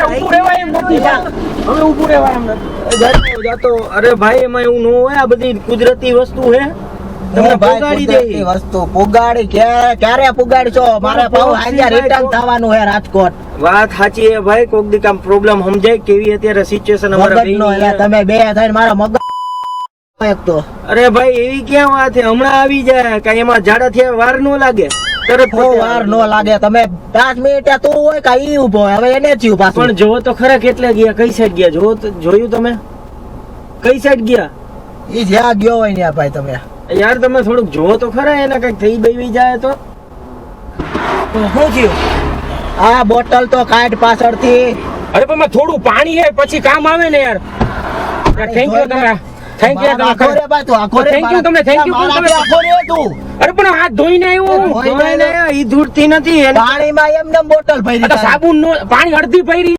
ઊભું રહેવાય એમ નથી હવે ઊભું રહેવાય એમ નથી જાતો અરે ભાઈ એમાં એવું ન હોય આ બધી કુદરતી વસ્તુ હે તમને પોગાડી દે વસ્તુ પુગાડી ક્યારે પુગાડશો મારે પાછું આજે રિટર્ન થવાનું છે રાજકોટ વાત સાચી હે ભાઈ કોક દી કામ પ્રોબ્લેમ સમજાય કેવી અત્યારે સિચ્યુએશન અમારા મગજનો એટલે તમે બે થઈને મારા મગજ એક તો અરે ભાઈ એવી ક્યાં વાત છે હમણાં આવી જાય કઈ એમાં જાડા થયા વાર ન લાગે તરત વાર નો લાગે તમે 5 મિનિટે તું હોય કે ઈ ઉભો હોય હવે એને થયું પાછું પણ જોવો તો ખરા કેટલે ગયા કઈ સાઈડ ગયા જોવો તો જોયું તમે કઈ સાઈડ ગયા ઈ જ્યાં ગયો હોય ને ભાઈ તમે યાર તમે થોડુંક જોવો તો ખરા એને કઈક થઈ બેવી જાય તો શું થયું આ બોટલ તો કાઢ પાછળથી અરે પણ થોડું પાણી હે પછી કામ આવે ને યાર થેન્ક યુ તમે થેન્ક યુ તમે થેન્ક યુ તમે થેન્ક યુ તમે તું અરે પણ હાથ ધોઈને આવ્યો ઈ ધૂળતી નથી પાણીમાં એમને બોટલ ભરી સાબુન નો પાણી અડધી ભરી